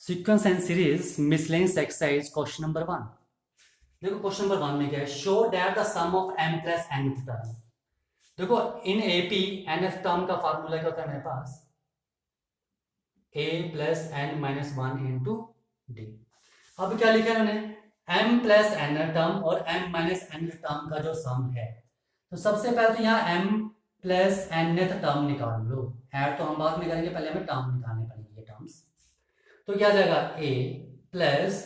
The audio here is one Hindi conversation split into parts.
Sequence and series miscellaneous exercise question number 1। देखो क्वेश्चन नंबर 1 में क्या है, show that the sum of m plus nth term. देखो इन एपी nth टर्म का फार्मूला क्या होता है मेरे पास, a plus n minus one into d. अब क्या लिखा है मैंने, m प्लस n टर्म और m माइनस n टर्म का जो सम है, तो सबसे पहले तो यहाँ m प्लस nth टर्म निकाल लो। है तो हम बाद में करेंगे, पहले हमें टर्म निकालने पड़ेंगे ये टर्म्स। तो क्या जाएगा a प्लस,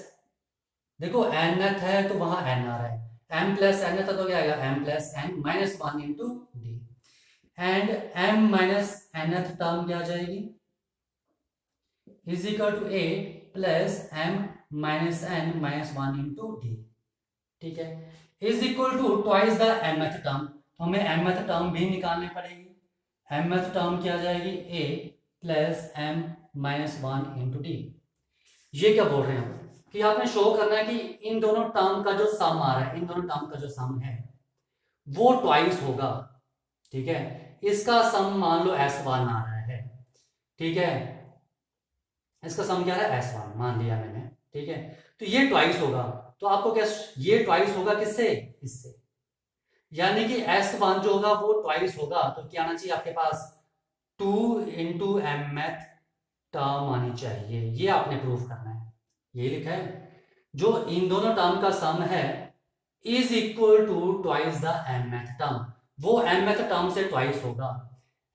देखो nth है तो वहां n आ रहा है, m प्लस nth तो क्या आएगा m plus n minus one into d. And m minus nth term क्या आ जाएगी, is equal to a plus m minus n minus one into d. ठीक है, is equal to twice the mth term, तो हमें mth टर्म भी निकालनी पड़ेगी। mth टर्म क्या आ जाएगी, a plus m minus one into d. ये क्या बोल रहे हैं कि आपने शो करना है कि इन दोनों टर्म का जो सम आ रहा है, इन दोनों टर्म का जो सम है वो ट्वाइस होगा। ठीक है, इसका सम मान लो S1 आ रहा है। ठीक है, इसका सम क्या है S1 मान लिया मैंने। ठीक है, तो ये ट्वाइस होगा, तो आपको क्या, ये ट्वाइस होगा किससे, इससे, यानी कि S1 जो होगा वो ट्वाइस होगा। तो क्या आना चाहिए आपके पास, 2 इंटू mth टर्म आनी चाहिए। ये आपने प्रूफ करना है, ये लिखा है जो इन दोनों टर्म का सम है is equal to twice the mth term, वो mth टर्म से ट्वाइस होगा।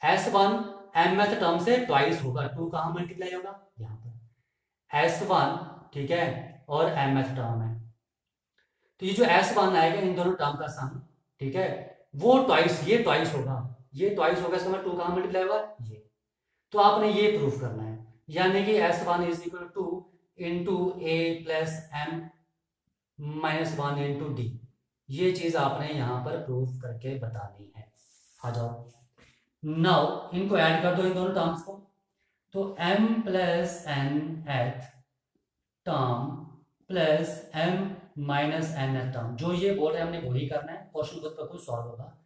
S1 mth टर्म से ट्वाइस होगा, 2 कहां मल्टीप्लाई होगा, यहां पर S1। ठीक है, और mth टर्म है, तो ये जो S1 आएगा इन दोनों टर्म का सम, ठीक है, वो ट्वाइस, ये ट्वाइस होगा, ये ट्वाइस होगा, इसका मतलब 2 कहां मल्टीप्लाई होगा, ये। तो आपने ये प्रूफ करना है, यानी कि S1 is equal to into a plus m minus one into d. ये चीज आपने यहां पर प्रूफ करके बतानी है। आ जाओ नाउ, इनको ऐड कर दो इन दोनों टर्म्स को। तो m plus nth term plus m minus nth term, जो ये बोल रहे हैं हमने वही करना है, क्वेश्चन खुद पर खुद सॉल्व होगा।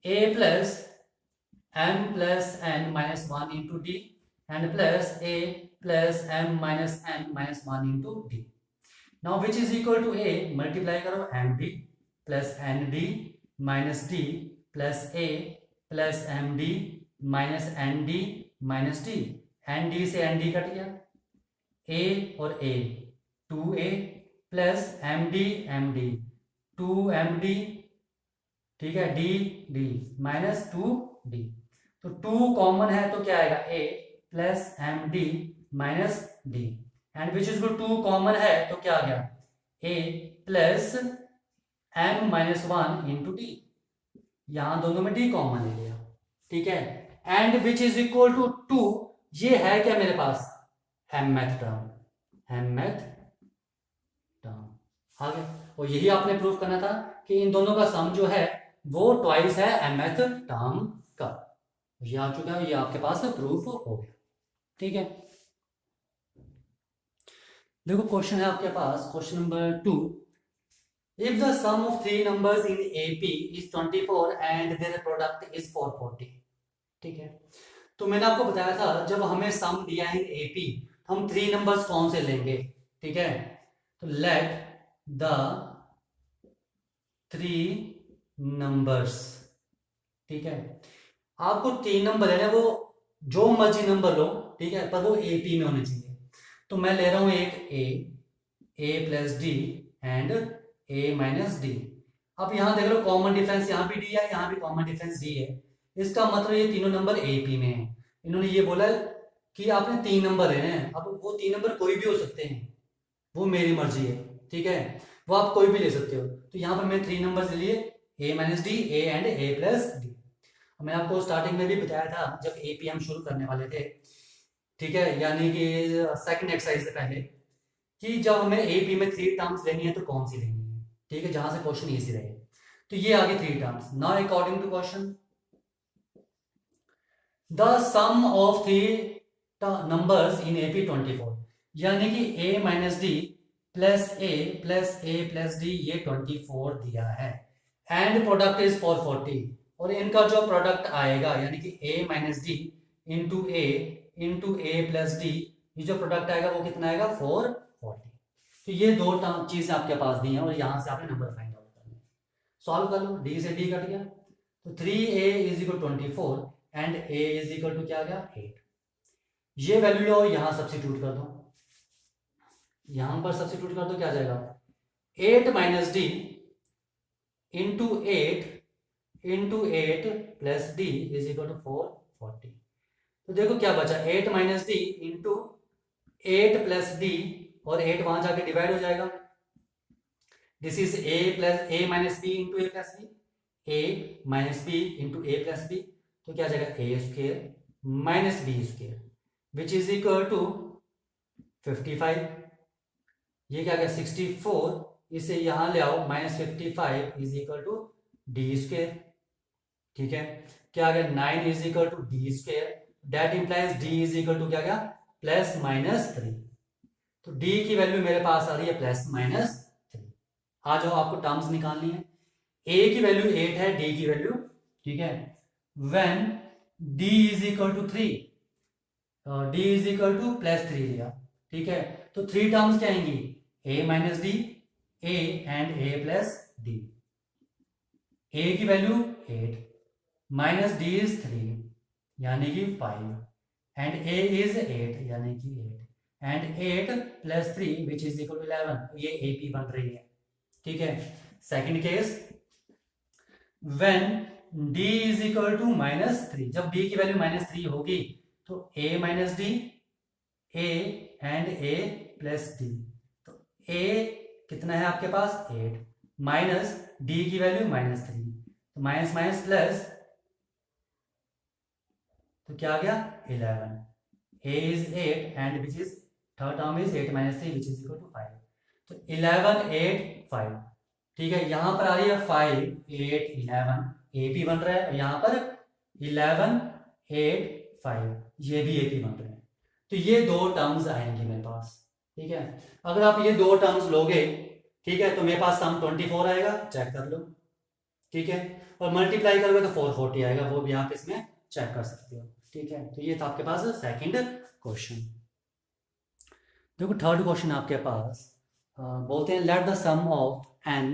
a plus m plus n minus one into d and plus a plus m minus n minus one into d. Now which is equal to a, multiply करो m d plus n d minus d plus a plus m d minus n d minus d. N d से एन डी कट गया, a और a 2a plus m d two m d, ठीक है, d d minus two d. तो 2 कॉमन है तो क्या आएगा, a plus m d minus d. And which is 2 common है तो क्या आ गया, a plus m minus one into d. यहां दोनों में d कॉमन ले लिया। ठीक है, and which is equal to 2, ये है क्या मेरे पास, mth टर्म, mth टर्म आ गया। और यही आपने प्रूफ करना था कि इन दोनों का सम जो है वो ट्वाइस है mth टर्म का। ये आ चुका है, ये आपके पास प्रूफ हो गया। ठीक है, देखो क्वेश्चन है आपके पास, question number 2। If the sum of 3 numbers in AP is 24 and their product is 440। ठीक है, तो मैंने आपको बताया था जब हमें सम दिया है इन एपी, हम 3 नंबर्स कौन से लेंगे। ठीक है, तो लेट द 3 नंबर्स, ठीक है, आपको 3 नंबर है ना, वो जो मर्जी नंबर लो, ठीक है, पर वो एपी में होने चाहिए। तो मैं ले रहा हूं एक a plus D and a minus D. अब यहां देख लो कॉमन डिफरेंस, यहां भी डी है, यहां भी कॉमन डिफरेंस डी है। इसका मतलब ये तीनों नंबर एपी में है। इन्होंने ये बोला कि आपने 3 नंबर लेने हैं, अब वो 3 नंबर कोई भी हो सकते हैं, वो मेरी मर्जी है। ठीक है, वो आप कोई भी ले सकते हो। तो यहाँ पर मैं 3 नंबर लिए, a minus D, a and a plus D. मैंने आपको स्टार्टिंग में भी बताया था जब एपी हम शुरू करने वाले थे, ठीक है, यानी कि सेकंड एक्सरसाइज से पहले, कि जब हमें एपी में 3 टर्म्स लेनी है तो कौन सी लेनी है। ठीक है, जहां से क्वेश्चन इजी रहे। तो ये आगे 3 terms. Now according to question, the sum of 3 numbers in AP 24, यानी कि a minus d plus a plus d, ये 24 दिया है। एंड प्रोडक्ट इज 440, और इनका जो प्रोडक्ट आएगा यानी कि a minus d into a plus d ये जो प्रोडक्ट आएगा वो कितना आएगा 440। तो ये दो चीजें आपके पास दी हैं और यहाँ से आपने नंबर फाइंड आउट करना है। सॉल्व कर लो, डी से डी कट गया तो 3a is equal 24 and a is equal to क्या आ गया 8। ये वैल्यू लो यहाँ सब्सिट्यूट कर दो, यहाँ पर सब्सिट्यूट कर दो, क्या आ जाएगा 8 minus d into 8 plus d is equal to 440। तो देखो क्या बचा 8 minus d into 8 plus d और 8 वहां जाके डिवाइड हो जाएगा। This is a plus a minus b into a plus b, a minus b into a plus b, तो क्या आ जाएगा a square minus b square which is equal to 55। ये क्या गया 64, इसे यहां ले आओ minus 55 is equal to d square. ठीक है, क्या आ गया 9 is equal to d square, that implies d is equal to क्या गया प्लस माइनस 3। तो डी की वैल्यू मेरे पास आ रही है प्लस माइनस 3। आ जाओ, आपको टर्म्स निकालनी है। a की वैल्यू 8 है, d की वैल्यू, ठीक है, when d is equal to 3, d is equal to plus 3 लिया, ठीक है, तो 3 टर्म्स क्या आएंगी a minus D, a and a plus D. a की वैल्यू 8 माइनस d इज 3 यानी कि 5 एंड a इज 8 यानी कि 8 and 8 plus 3 which is equal to 11, ये AP बन रही है। ठीक है, second case when d is equal to minus 3, जब d की वैल्यू माइनस 3 होगी तो a minus D, a and a plus D, तो a कितना है आपके पास 8 माइनस d की वैल्यू माइनस 3, तो माइनस माइनस प्लस, तो क्या आ गया 11, a is 8 and which is third term is 8 minus 3 which is equal to 5, तो 11 8 5। ठीक है, यहां पर आ रही है 5 8 11, AP बन रहा है, यहां पर 11 8 5, ये भी AP बन रहे हैं। तो ये दो टर्म्स आएंगे मेरे पास। ठीक है, अगर आप ये दो टर्म्स लोगे, ठीक है, तो मेरे पास सम 24 आएगा, चेक कर लो। ठीक है, और मल्टीप्लाई करोगे तो 440 आएगा, वो भी आप इसमें चेक कर सकते हो। ठीक है, तो ये था आपके पास सेकंड क्वेश्चन। देखो थर्ड क्वेश्चन आपके पास बोलते हैं let the sum of n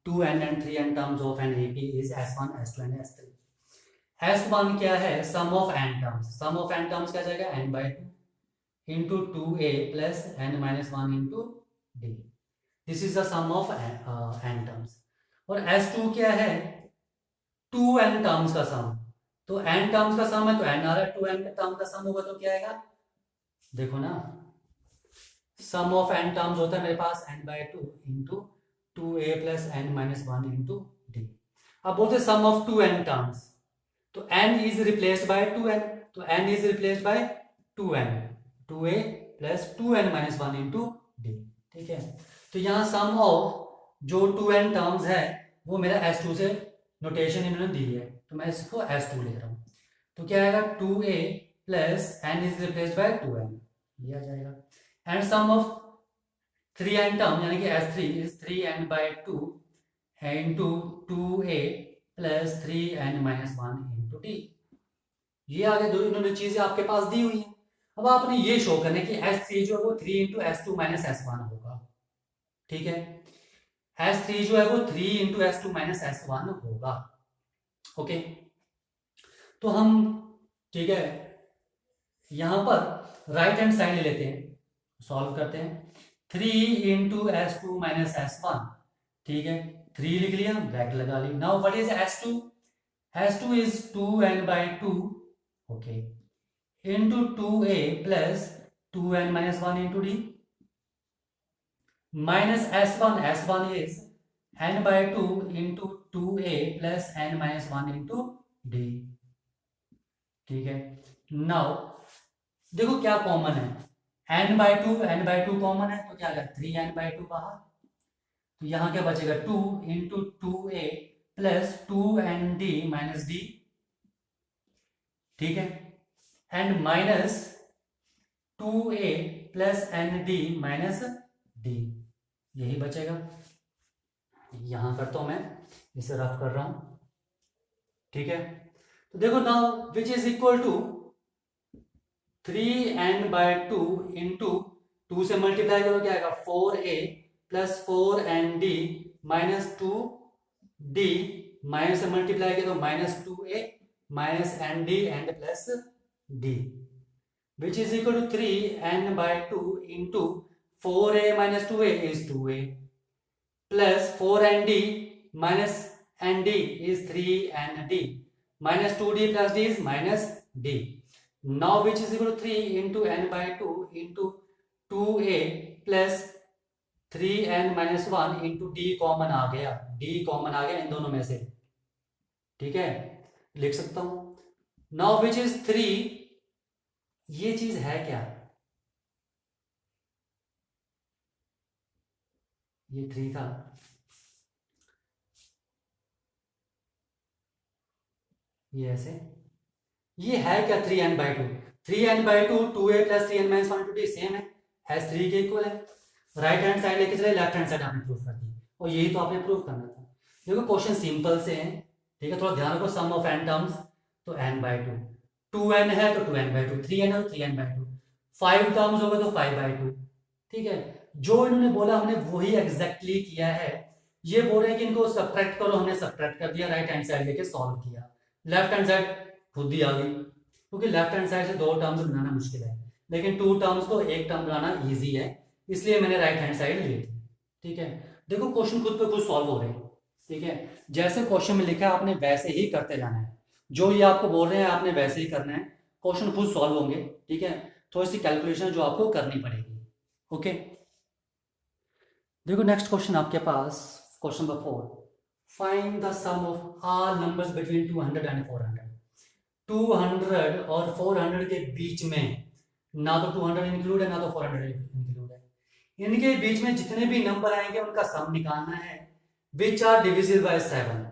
2n and 3n terms of an AP is S1 S2 and S3। S1 क्या है sum of n terms, sum of n terms क्या जाएगा n by 2 into 2a plus n minus 1 into d, this is the sum of n terms. और S2 क्या है 2n टर्म्स का सम, तो n टर्म्स का सम है तो n आ रहा है, 2n टर्म का सम होगा तो क्या आएगा, देखो ना, सम ऑफ n टर्म्स होता है मेरे पास n by 2 into 2a plus n minus 1 into d. अब बोलते सम ऑफ 2n टर्म्स, तो n is replaced by 2n, तो n is replaced by 2n, 2a plus 2n minus 1 into d. ठीक है, तो यहाँ सम ऑफ जो 2n टर्म्स है वो मेरा S2 से नोटेशन इन्होंने दी है, तो मैं इसको S2 ले रहा हूँ, तो क्या आएगा 2a plus n is replaced by 2n, ये आ जाएगा। And some of 3n term यानी कि S3 is 3n by 2 into 2a plus 3n minus 1 into d. ये आगे दो इन्होंने चीजें आपके पास दी हुई हैं। अब आपने ये शो करना है कि S3 जो है वो 3 इंटू S2 माइनस S1 होगा। ठीक है, S3 जो है वो 3 इंटू S2 माइनस S1 होगा। ओके, तो हम, ठीक है, यहां पर राइट हैंड साइड ले लेते हैं, सॉल्व करते हैं। 3 इंटू S2 माइनस S1, ठीक है, 3 लिख लिया, ब्रैकेट लगा ली। Now what is S2, S2 is 2n by 2, okay, into 2a plus 2n minus 1 into d, minus S1, S1 is n by 2 into 2a plus n minus 1 into d. ठीक है, नाउ देखो क्या कॉमन है, n बाई 2 कॉमन है, तो क्या आ गया 3n बाई 2 बाहर, तो यहां क्या बचेगा 2 into 2a plus 2nd minus D. ठीक है, and minus 2a plus nd minus D, यही बचेगा। यहां करता हूं मैं, इसे रफ कर रहा हूं। ठीक है, तो देखो now which is equal to 3n/2 into 2 से मल्टीप्लाई करो क्या आएगा 4a plus 4nd minus 2d minus से मल्टीप्लाई करो minus 2a minus nd and plus d which is equal to 3n/2 into 4a minus 2a is 2a plus 4nd minus nd is 3nd minus 2d plus d is minus d. Now which is equal to 3 into n/2 into 2a plus 3n minus 1 into d common आ गया, d कॉमन आ गया इन दोनों में से, ठीक है, लिख सकता हूं. Now which is 3, ये चीज है क्या, ये 3 था, ये ऐसे, ये है क्या 3n/2, 3n/2 2a plus 3n minus 1 2d same है, एस 3 के इक्वल है. राइट हैंड साइड लेके चले, लेफ्ट हैंड साइड आपने प्रूफ कर दी, और यही तो आपने प्रूफ करना था. देखो क्वेश्चन सिंपल से है, ठीक है, थोड़ा ध्यान रखो. सम ऑफ n टर्म्स तो n/2, 2n है तो 2n/2, 3n है तो 3n/2, 5 टर्म्स हो गए तो 5/2, ठीक है. जो इन्होंने बोला हमने वही एग्जैक्टली किया है. ये बोल रहे हैं कि इनको सब्ट्रैक्ट करो, हमने सब्ट्रैक्ट कर दिया, राइट हैंड साइड लेके सॉल्व किया, लेफ्ट हैंड साइड खुद ही आ गई, क्योंकि लेफ्ट हैंड साइड से 2 टर्म्स बनाना मुश्किल है, लेकिन 2 टर्म्स को एक टर्म बनाना इजी है, इसलिए मैंने राइट हैंड साइड ली थी, ठीक है. देखो क्वेश्चन खुद पे खुद सॉल्व हो रहे हैं, ठीक है. जैसे क्वेश्चन में लिखा है आपने वैसे ही करते जाना है, जो ये आपको बोल रहे हैं आपने वैसे ही करना है, क्वेश्चन खुद सॉल्व होंगे, ठीक है. थोड़ी सी कैलकुलेशन जो आपको करनी पड़ेगी, ओके. देखो नेक्स्ट क्वेश्चन आपके पास, question number 4, find the sum of all numbers between 200 and 400. 200 और 400 के बीच में ना तो 200 इंक्लूड है ना तो 400 इंक्लूड है, इनके बीच में जितने भी नंबर आएंगे उनका सम निकालना है, which are divisible by 7,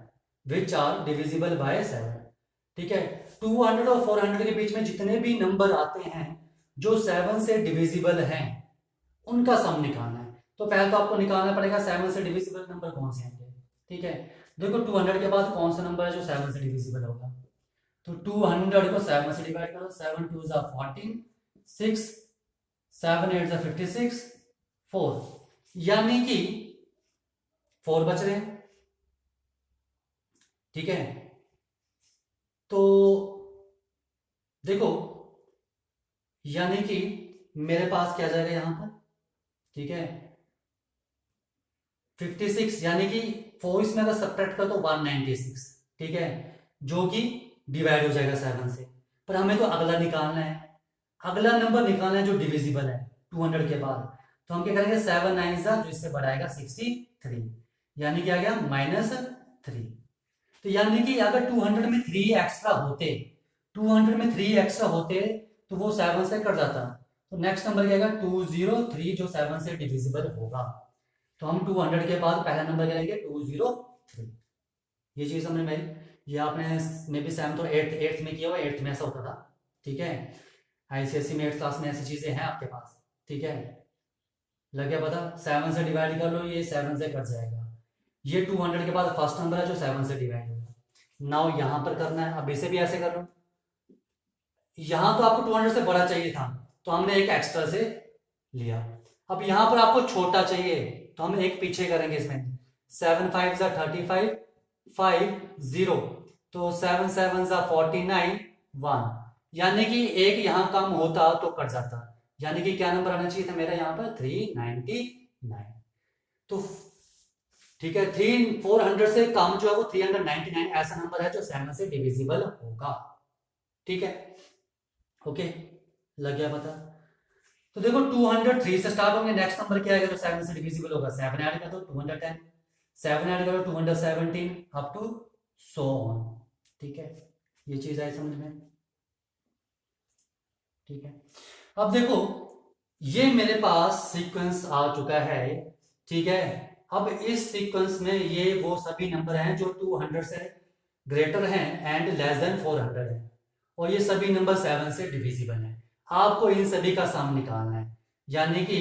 which are divisible by 7, ठीक है. 200 और 400 के बीच में जितने भी नंबर आते हैं जो 7 से डिविजिबल हैं उनका सम निकालना है. तो पहले तो आपको निकालना पड़ेगा 7 से डिविजिबल नंबर कौन से हैं, ठीक है. देखो 200 के बाद कौन सा नंबर है जो 7 से डिविजिबल होगा, तो 200 को 7 से डिवाइड करो, 7 2 जा 14, 6 7 8 जा 56, 4, यानी कि 4 बच रहे हैं, ठीक है. तो देखो यानी कि मेरे पास क्या जाएगा यहां पर, ठीक है, 56, यानी कि 4 इसमें अगर सब्ट्रैक्ट कर तो 196, ठीक है, जो कि डिवाइड हो जाएगा 7 से. पर हमें तो अगला निकालना है, अगला नंबर निकालना है जो डिविजिबल है 200 के बाद. तो हम क्या करेंगे 7 9 जो इससे बढ़ाएगा 63, यानी कि आ गया -3. तो यानी कि अगर 200 में 3 एक्स्ट्रा होते, 200 में 3 एक्स्ट्रा होते तो वो 7 से कट जाता. तो नेक्स्ट नंबर क्या आएगा 203 जो 7 से डिविजिबल होगा. तो हम 200 के बाद पहला नंबर क्या लेंगे 203. ये चीज समझ में, ये आपने मे बी 7th और 8th में किया हुआ, 8th में ऐसा होता था, ठीक है. आईसीएसई में 8th क्लास में ऐसी चीजें हैं आपके पास, ठीक है. लग गया पता, 7 से डिवाइड कर लो, ये 7 से कट जाएगा. ये 200 के बाद फर्स्ट नंबर है जो 7 से डिवाइड होगा. नाउ यहां पर करना है, अब इसे भी ऐसे कर लो. यहां तो आपको 200 से बड़ा चाहिए था तो हमने एक एक्स्ट्रा से लिया. अब यहां पर आपको छोटा चाहिए तो हम एक पीछे करेंगे इसमें, 7 5 जा 35, 5 0, तो 7 7 जा 49, 1, यानी कि एक यहां कम होता तो कट जाता, यानी कि क्या नंबर आना चाहिए था मेरा यहाँ पर 399. तो ठीक है, 400 से कम जो है वो 399 ऐसा नंबर है जो 7 से डिविजिबल होगा, ठीक है. ओके, लग गया पता. तो देखो 203 से स्टार्ट होंगे, नेक्स्ट नंबर क्या आएगा जो 7 से डिविजिबल होगा, 7 ऐड कर दो 210, 7 ऐड करो 217 अप टू सो ऑन, ठीक है. ये चीज आई समझ में, ठीक है. अब देखो ये मेरे पास सीक्वेंस आ चुका है, ठीक है. अब इस सीक्वेंस में ये वो सभी नंबर हैं जो 200 से ग्रेटर हैं एंड लेस देन 400 है, और ये सभी नंबर 7 से डिविजिबल हैं. आपको इन सभी का सम निकालना है, यानी कि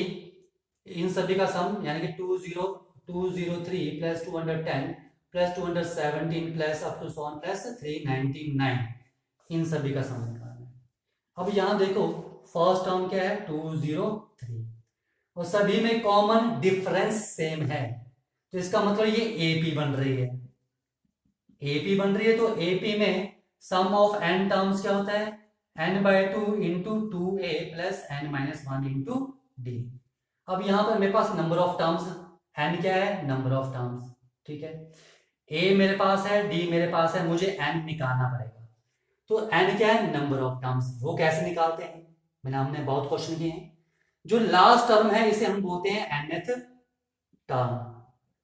इन सभी का सम, यानी कि 203 plus 210 plus 217 plus up to 100 plus 399, इन सभी का सम निकालना है. अब यहां देखो फर्स्ट टर्म क्या है 203 और सभी में कॉमन डिफरेंस सेम है, तो इसका मतलब ये एपी बन रही है। एपी बन रही है तो एपी में सम ऑफ एन टर्म्स क्या होता है n/2 into 2a plus n-1 into d. अब यहां पर मेरे पास नंबर ऑफ टर्म्स, n क्या है नंबर ऑफ टर्म्स, ठीक है, a मेरे पास है, d मेरे पास है, मुझे n निकालना पड़ेगा। तो n क्या है नंबर ऑफ टर्म्स, वो कैसे निकालते हैं, मैंने हमने बहुत क्वेश्चन किए हैं। जो लास्ट टर्म है इसे हम बोलते हैं nth टर्म,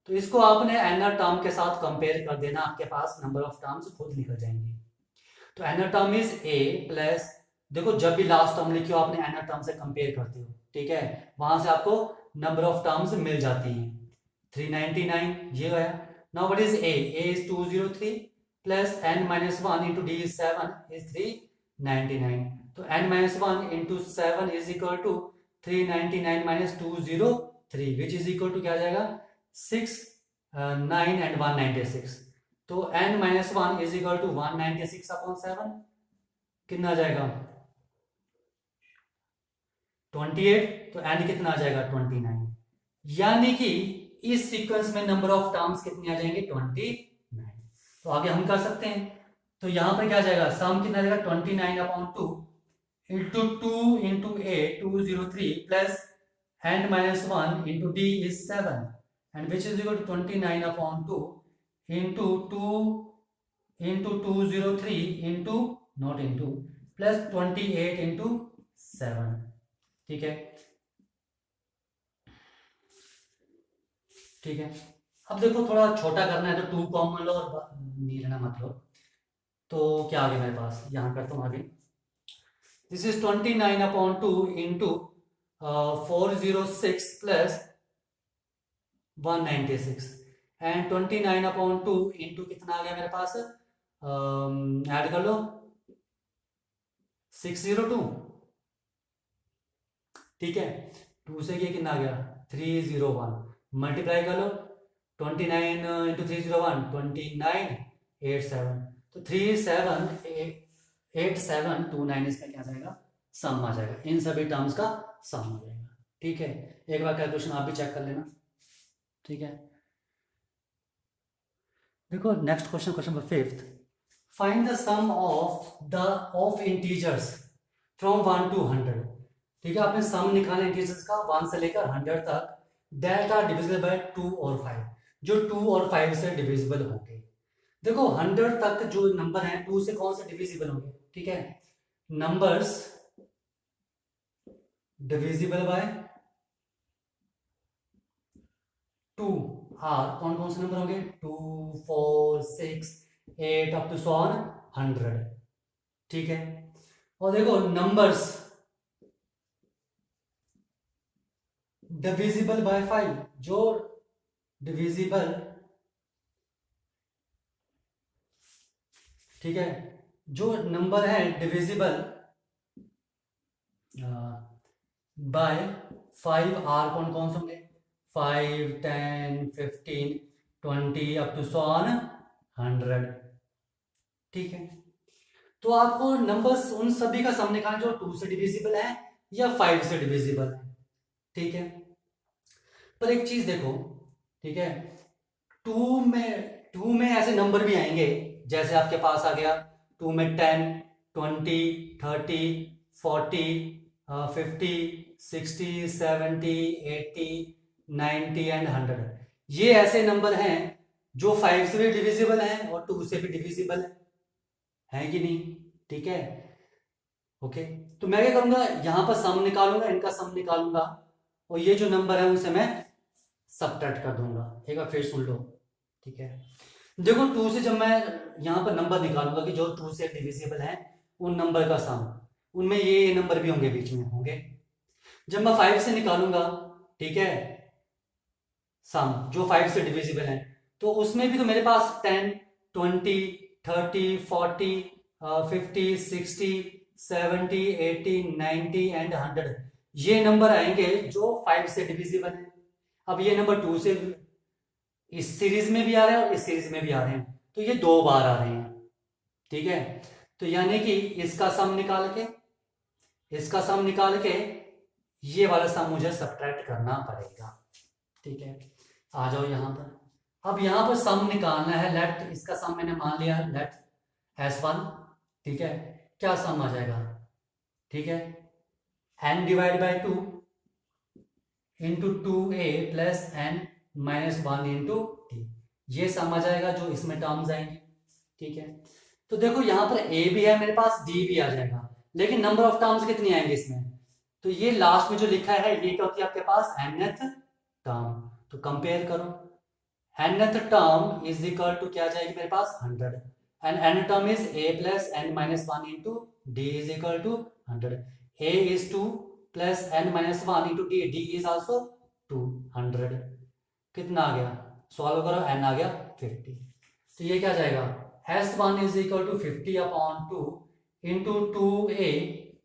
तो इसको आपने nth टर्म के साथ कंपेयर कर देना, आपके पास नंबर ऑफ टर्म्स खुद निकल जाएंगे। तो nth term is a plus, देखो जब भी लास्ट टर्म लिखी हो आपने nth टर्म से कंपेयर करते हो, ठीक है, वहां से आपको नंबर ऑफ टर्म्स मिल जाती हैं। 399 ये है। Now what is a is 203 plus n-1 into d is 7 is 399, तो n-1 into 7 is equal to 399 minus 203 which is equal to क्या आ जाएगा 6 9 एंड 196, तो n-1 is equal to 196 upon 7 कितना आ जाएगा 28, तो n कितना आ जाएगा 29, यानी कि इस सीक्वेंस में नंबर ऑफ टर्म्स कितने आ जाएंगे 29। तो आगे हम कर सकते हैं, तो यहां पर क्या आ जाएगा सम कितना आ जाएगा 29 upon 2 into 2 into a 203 plus n-1 into d is 7 and which is equal to 29 upon 2 into 2 into 203 into not into plus 28 into 7, ठीक है, ठीक है। अब देखो थोड़ा छोटा करना है तो 2 कॉमन लो और नहीं लेना मत लो, तो क्या आ गया मेरे पास, यहां करता हूं आगे, this is 29 upon 2 into 406 plus 196 and 29 upon 2 into कितना आ गया मेरे पास, ऐड कर लो 602, ठीक है, 2 से ये कितना आ गया 301, मल्टीप्लाई कर लो 29 इंटू 301 2987, तो 378729 इसमें क्या जाएगा सम आ जाएगा, इन सभी टर्म्स का सम आ जाएगा, ठीक है। एक बार कैलकुलेशन आप भी चेक कर लेना, ठीक है। देखो next question, question number 5th, find the sum of integers from 1 to 100, ठीक है, आपने सम निकाला इंटीजर्स का 1 से लेकर 100 तक दैट आर डिविजिबल बाय 2 और 5, जो 2 और 5 से डिविजिबल होंगे। देखो 100 तक जो नंबर है 2 से कौन से डिविजिबल होंगे, ठीक है, नंबर्स डिविजिबल बाय 2 आर कौन कौन से नंबर होंगे 2 4 6 8 अप टू 100, ठीक है। और देखो नंबर्स डिविजिबल बाय 5, जो डिविजिबल, ठीक है, जो नंबर है डिविजिबल बाय 5 आर कौन कौन से होंगे 5 10 15 20 अप टू 100, ठीक है। तो आपको नंबर्स उन सभी का सम निकालना जो 2 से डिविजिबल है या 5 से डिविजिबल है, ठीक है। पर एक चीज देखो, ठीक है, 2 में ऐसे नंबर भी आएंगे, जैसे आपके पास आ गया 2 में 10 20 30 40 50 60 70 80 90 एंड 100, ये ऐसे नंबर हैं जो 5 से भी डिविजिबल हैं और 2 से भी डिविजिबल है कि नहीं, ठीक है, ओके। तो मैं क्या करूंगा यहां पर सम निकालूंगा, इनका सम निकालूंगा और ये जो नंबर है उनसे मैं सबट्रैक्ट कर दूंगा। एक बार फिर सुन लो, ठीक है, देखो 2 से जब मैं यहां पर नंबर निकालूंगा कि जो 2 से डिविजिबल है उन नंबर का सम, उनमें ये नंबर भी होंगे, बीच में होंगे। जब मैं 5 से निकालूंगा, ठीक है, सम जो 5 से डिविजिबल है, तो उसमें भी तो मेरे पास 10 20 30 40 50 60 70 80 90 एंड 100, ये नंबर आएंगे जो 5 से डिविजिबल है। अब ये नंबर 2 से इस सीरीज में भी आ रहे हैं और इस सीरीज में भी आ रहे हैं, तो ये 2 बार आ रहे हैं, ठीक है। तो यानी कि इसका सम निकाल के इसका सम निकाल के ये वाला सम मुझे सब्ट्रैक्ट करना पड़ेगा। ठीक है, आ जाओ यहाँ पर। अब यहाँ पर सम निकालना है। लेट इसका सम मैंने मान लिया, लेट S1। ठीक है, क्या सम आ जाएगा? ठीक है, n divide by 2 into 2a plus n minus 1 into T, ये सम आ जाएगा जो इसमें टर्म्स आएंगे। ठीक है, तो देखो यहाँ पर a भी है मेरे पास, d भी आ जाएगा, लेकिन नंबर ऑफ टर्म्स कितनी आएंगे इसमें? तो ये लास्ट में जो लिखा है ये क्या होती है आपके पास? nth term. तो कंपेयर करो, nth term is equal to क्या जाएगी मेरे पास? 100, and n term is a plus n minus 1 into d is equal to 100। a is 2 plus n minus 1 into d, d is also 200। कितना आ गया? सॉल्व करो, n आ गया 50। तो ये क्या जाएगा? S1 is equal to 50 upon 2 into 2a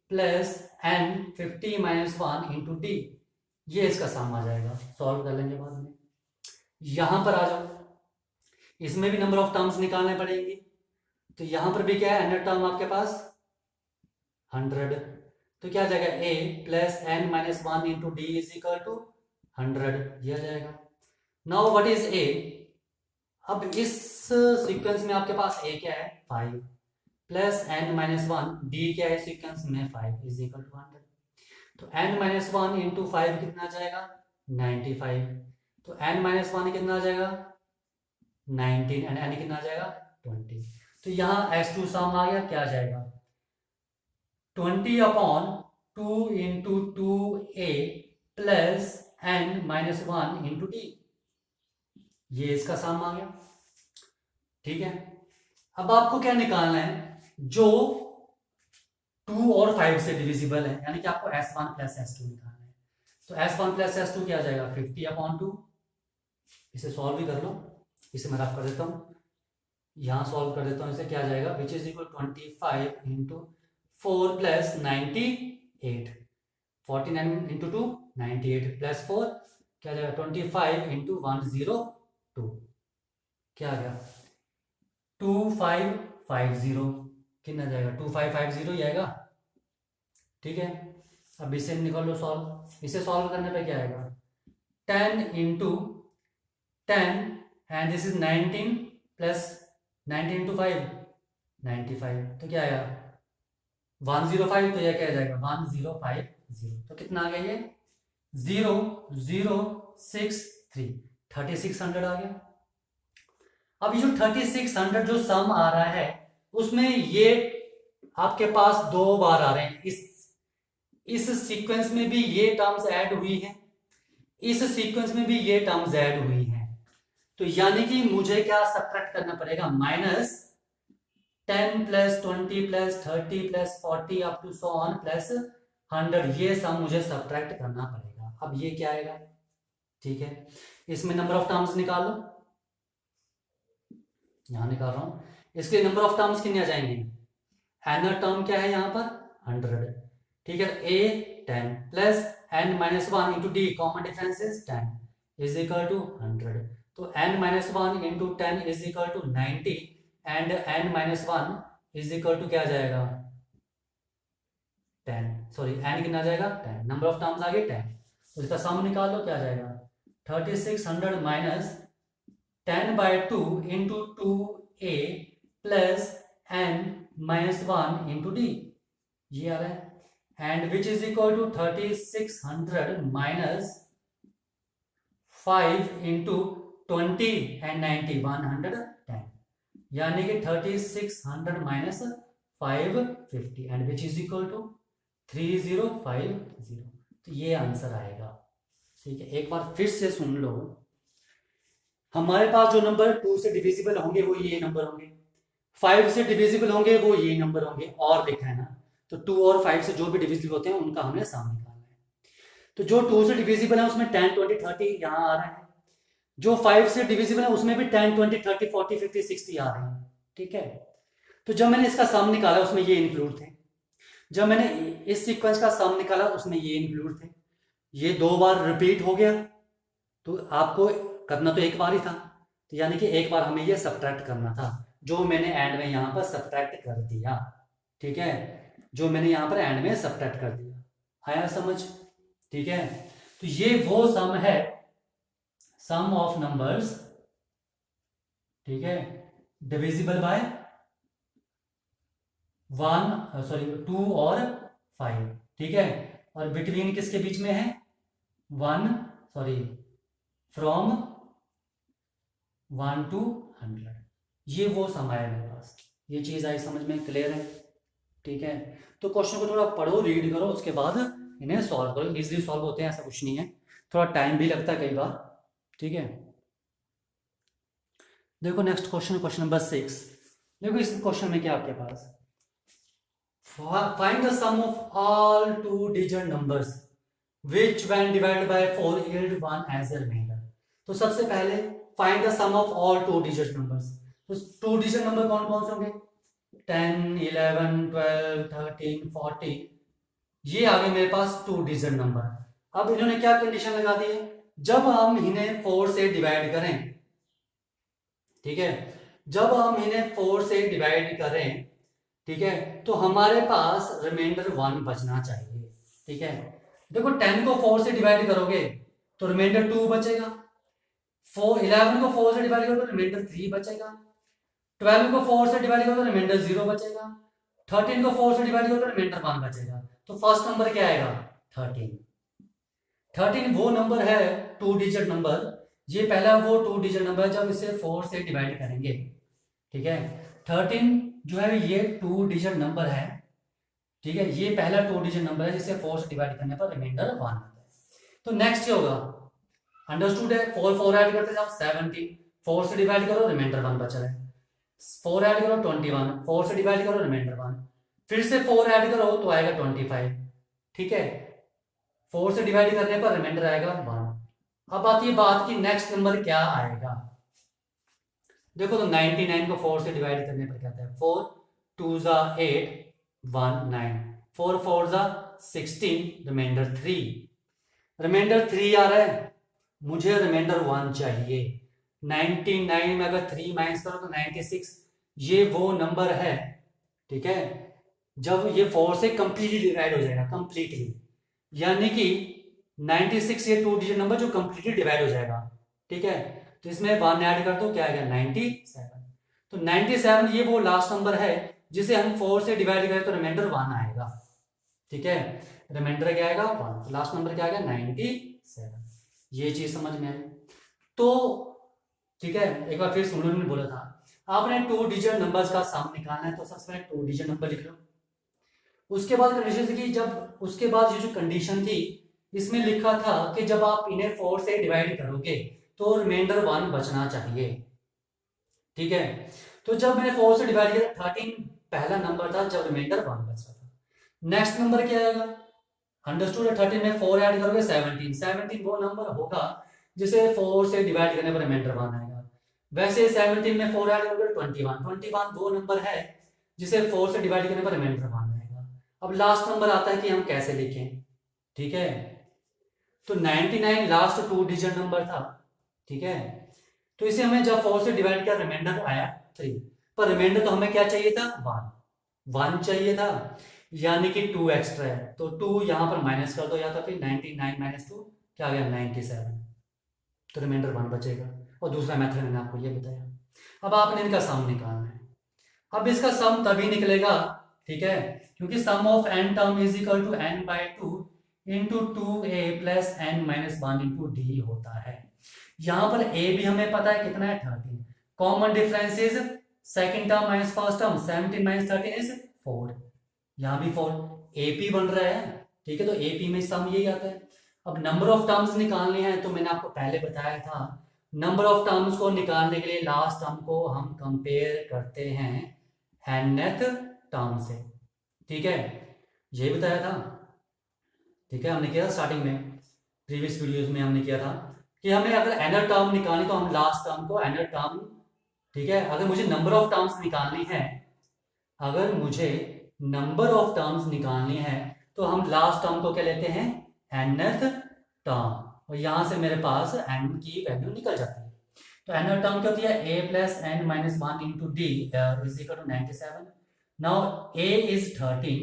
plus n 50 minus 1 into d, ये इसका सम आ जाएगा। सॉल्व कर लेंगे बाद में। यहां पर आ जाओ, इसमें भी नंबर ऑफ टर्म्स निकालने पड़ेंगे। तो यहां पर भी क्या है? n टर्म आपके पास 100, तो क्या आ जाएगा? a plus n minus 1 into d is equal to 100, ये आ जाएगा। Now what is a? अब इस सीक्वेंस में आपके पास a क्या है? 5 प्लस n माइनस 1, d क्या है सीक्वेंस में? 5 इज इक्वल टू 100। तो n माइनस 1 इंटू 5 कितना आ जाएगा? 95। तो n माइनस 1 कितना आ जाएगा? 19, एंड n कितना आ जाएगा? 20। तो यहाँ S2 सम आ गया, क्या आ जाएगा? 20 upon 2 into 2a plus n minus 1 into d, ये इसका सम आ गया। ठीक है, अब आपको क्या निकालना है? जो 2 और 5 से डिविजिबल है, यानी कि आपको S1 प्लस S2 निकालना है। तो S1 प्लस S2 क्या आ जाएगा? 50 अपॉन 2। इसे सॉल्व भी कर लो, इसे मैं रफ कर देता हूँ, यहाँ सॉल्व कर देता हूँ। इसे क्या आ जाएगा? विच is equal 25 into 4 plus 98, 49 into 2 98 plus 4 क्या आ जाएगा? 25 इंटू 102, क्या आ गया? 2550, कितना जाएगा? 2550 ही आएगा। ठीक है, अब इसे निकाल लो सॉल्व। इसे सॉल्व करने पे क्या आएगा? 10 into 10 and this is 19 plus 19 into 5 95, तो क्या आएगा? 105। तो यह क्या जाएगा? 1050। तो कितना आ गया ये? 0063, 3600 आ गया। अब ये जो 3600 जो सम आ रहा है उसमें ये आपके पास 2 बार आ रहे हैं। इस सीक्वेंस में भी ये टर्म्स ऐड हुई हैं, इस सीक्वेंस में भी ये टर्म्स ऐड हुई हैं। तो यानी कि मुझे क्या सब्ट्रैक्ट करना पड़ेगा? -10 plus 20 plus 30 plus 40 up to so on plus 100, ये सम मुझे सब्ट्रैक्ट करना पड़ेगा। अब ये क्या आएगा? ठीक है, इसमें नंबर ऑफ टर्म्स निकाल लो, यहां निकाल रहा हूं। इसके नंबर ऑफ टर्म्स कितने आ जाएंगे? n टर्म क्या है यहाँ पर? 100। ठीक है, a 10 plus n minus 1 into d, common difference is 10 is equal to 100। तो n minus 1 into 10 is equal to 90 and n minus 1 is equal to क्या आ जाएगा? 10, सॉरी n कितना आ जाएगा? 10। नंबर ऑफ टर्म्स आ गए 10। तो इसका सम निकाल लो, क्या आ जाएगा? 3600 minus 10 by 2 into 2a plus n minus 1 into d, ये आ रहा है। And which is equal to 3600 minus 5 into 20 and 90, 110, यानी कि 3600 minus 550 and which is equal to 3050। तो ये आंसर आएगा। ठीक है, एक बार फिर से सुन लो। हमारे पास जो नंबर 2 से डिविजिबल होंगे वो ये नंबर होंगे, 5 से डिविजिबल होंगे वो ये नंबर होंगे, और लिखा है ना। तो 2 और 5 से जो भी डिविजिबल होते हैं उनका हमने सम निकालना है। तो जो 2 से डिविजिबल है उसमें 10 20 30 यहाँ आ रहा है, जो 5 से डिविजिबल है उसमें भी 10 20 30 40 50 60 आ रहे हैं। ठीक है, तो जब मैंने इसका सम निकाला उसमें ये इंक्लूड थे, जब मैंने इस सीक्वेंस का सम निकाला उसमें ये इंक्लूड थे। ये 2 बार रिपीट हो गया, तो आपको करना तो एक बार ही था, तो यानी कि एक बार हमें ये सब्ट्रैक्ट करना था, जो मैंने एंड में यहाँ पर सब्ट्रैक्ट कर दिया। ठीक है, जो मैंने यहाँ पर एंड में सब्ट्रैक्ट कर दिया। आया समझ? ठीक है, तो ये वो सम है, सम ऑफ नंबर्स, ठीक है, डिविजिबल बाय 2 और 5, ठीक है, और बिटवीन किसके बीच में है? फ्रॉम 1 to 100, ये वो सम है मेरे पास। ये चीज आई समझ में? क्लियर है? ठीक है, तो क्वेश्चन को थोड़ा पढ़ो, रीड करो, उसके बाद इन्हें सॉल्व करो। इजीली सॉल्व होते हैं, ऐसा कुछ नहीं है, थोड़ा टाइम भी लगता है कई बार। ठीक है, देखो नेक्स्ट क्वेश्चन, क्वेश्चन नंबर 6। देखो इस क्वेश्चन में क्या आपके पास, find the sum of all 2-digit numbers which when divided by 4 yield 1 as a remainder। तो सबसे पहले find the sum of all 2-digit numbers। तो 2-digit नंबर कौन कौन से होंगे? 10, 11, 12, 13, 14, ये आ गए मेरे पास 2-digit नंबर। अब इन्होंने क्या कंडीशन लगा दी है? जब हम इन्हें 4 से डिवाइड करें, ठीक है, जब हम इन्हें 4 से डिवाइड करें, ठीक है, तो हमारे पास रिमाइंडर 1 बचना चाहिए। ठीक है, देखो 10 को 4 से डिवाइड करोगे तो रिमाइंडर 2 बचेगा, 11 को 4 से डिवाइड करोगे तो रिमाइंडर 3 बचेगा, 12 को 4 से डिवाइड करोगे तो रिमाइंडर 0 बचेगा, 13 को 4 से डिवाइड करोगे तो रिमाइंडर 1 बचेगा। तो फर्स्ट नंबर क्या आएगा? 13। 13 वो नंबर है 2-digit नंबर, ये पहला वो 2-digit नंबर है जब इसे 4 से डिवाइड करेंगे। ठीक है, 13 जो है ये 2-digit नंबर है, ठीक है, ये पहला 2-digit नंबर है जिसे 4 से डिवाइड करने पर रिमाइंडर 1 आता है। तो नेक्स्ट क्या होगा? अंडरस्टूड है, 4 ऐड करते जाओ 17, 4 से डिवाइड करो रिमाइंडर 1 बचा है, 4 ऐड करो 21, 4 से डिवाइड करो रिमाइंडर 1, फिर से 4 ऐड करो तो आएगा 25। ठीक है, 4 से डिवाइड करने पर रिमाइंडर आएगा 1। अब आती है बात की नेक्स्ट नंबर क्या आएगा। देखो तो 99 को 4 से डिवाइड करने पर क्या आता है? 4 2 जा 8 1 9, 4 4 जा 16, रिमाइंडर 3, रिमाइंडर 3 आ रहा है, मुझे रिमाइंडर 1 चाहिए। 99 में अगर 3 माइनस करो तो 96, ये वो नंबर है, ठीक है, जब ये 4 से कंप्लीटली डिवाइड हो जाएगा, कंप्लीटली, यानी कि 96 ये 2-digit नंबर जो कंप्लीटली डिवाइड हो जाएगा। ठीक है, तो इसमें 1 ऐड कर दो, क्या आएगा? 97। तो 97 ये वो लास्ट नंबर है जिसे हम 4 से डिवाइड करें तो रिमाइंडर 1 आएगा। ठीक है, रिमाइंडर क्या आएगा? 1। लास्ट नंबर क्या आएगा? 97। ये चीज समझ में आई? तो ठीक है, एक बार फिर सुन लो, मैंने बोला था आपने 2-digit नंबर्स का सम निकालना है, तो सबसे पहले 2-digit नंबर लिख लो। उसके बाद कंडीशन थी कि जब, उसके बाद ये जो कंडीशन थी इसमें लिखा था कि जब आप इन्हें 4 से डिवाइड करोगे तो रिमाइंडर 1 बचना चाहिए। ठीक है, तो जब मैंने 4 से डिवाइड किया 13 पहला नंबर था जब रिमाइंडर 1 बच रहा था। नेक्स्ट नंबर क्या आएगा? अंडरस्टूड है, 13 में 4 ऐड करोगे 17, 17 वो नंबर होगा जिसे 4 से डिवाइड करने पर रिमाइंडर 1 आएगा। वैसे 17 में 4 ऐड करोगे 21, 21 वो नंबर है जिसे 4 से डिवाइड करने पर रिमाइंडर 1 आएगा। अब लास्ट नंबर आता है कि हम कैसे लिखें। ठीक है, तो 99 लास्ट 2-digit नंबर था, ठीक है, तो इसे हमें जब 4 से डिवाइड किया रिमाइंडर आया 3, पर रिमाइंडर तो हमें क्या चाहिए था? 1 चाहिए था, यानी कि 2 एक्स्ट्रा है, तो 2 यहां पर माइनस कर दो, या तो फिर 99 माइनस 2 क्या आ गया? 97, तो रिमाइंडर 1 बचेगा। और दूसरा मेथड मैंने आपको ये बताया। अब आपने इनका सम निकालना है। अब इसका सम तभी निकलेगा, ठीक है, क्योंकि sum of n term is equal to n/2 into 2a plus n minus 1 into d होता है। यहां पर a भी हमें पता है कितना है? 13। Common difference is second term minus first term, 17 minus 13 is 4, यहां भी 4, AP बन रहा है। ठीक है, तो AP में सम यही आता है। अब नंबर ऑफ टर्म्स निकालने हैं, तो मैंने आपको पहले बताया था नंबर ऑफ टर्म्स को निकालने के लिए लास्ट टर्म को हम कंपेयर करते हैं nth टर्म से। ठीक है, यही बताया था। ठीक है, हमने किया था स्टार्टिंग में, प्रीवियस वीडियोस में हमने किया था कि हमें अगर nth टर्म निकालनी तो हम लास्ट टर्म को nth टर्म, ठीक है, अगर मुझे नंबर ऑफ टर्म्स निकालनी है, अगर मुझे नंबर ऑफ टर्म्स निकालनी है तो हम लास्ट टर्म को क्या लेते हैं? nth टर्म, और यहां से मेरे पास n की वैल्यू निकल जाती है। तो nth टर्म क्या होती है? a plus n minus 1 into d is equal to 97। Now a is 13,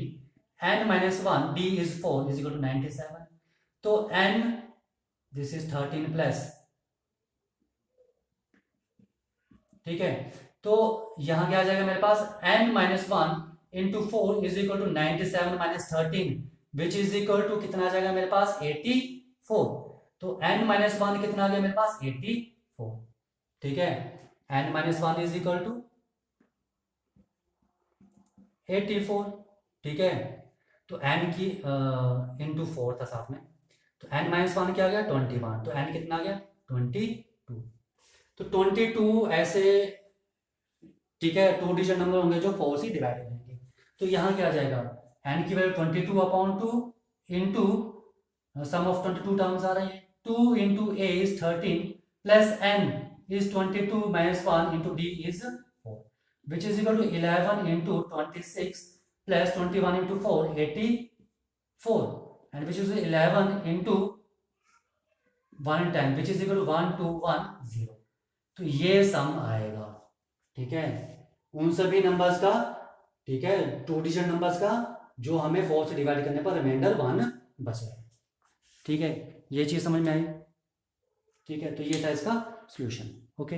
n minus one d is 4 is equal to 97। तो n दिस इज 13 प्लस, ठीक है। तो यहां क्या आ जाएगा मेरे पास, n minus one into 4 is equal to 97 minus 13 which is equal to कितना आ जाएगा मेरे पास 84। तो n माइनस वन कितना आ गया मेरे पास 84, ठीक है। n minus one is equal to 84, ठीक है। तो n की इंटू 4 था साथ में, तो n माइनस वन क्या आ गया 21, तो n कितना आ गया 22। तो 22 ऐसे, ठीक है, टू डिजिट नंबर होंगे जो 4 से डिवाइड होंगे। तो यहाँ क्या आ जाएगा, n की value 22 upon 2 into sum of 22 terms आ रही है, 2 into a is 13 plus n is 22 minus 1 into d is 4 which is equal to 11 into 26 plus 21 into 4 84 and which is 11 into 110 which is equal to 1210। तो ये सम आएगा, ठीक है, उन सभी नंबर्स का, ठीक है, टू डिजिट नंबर्स का जो हमें 4 से डिवाइड करने पर रिमाइंडर 1 बचा है, ठीक है। ये चीज समझ में आई, ठीक है। तो ये था इसका सॉल्यूशन, ओके।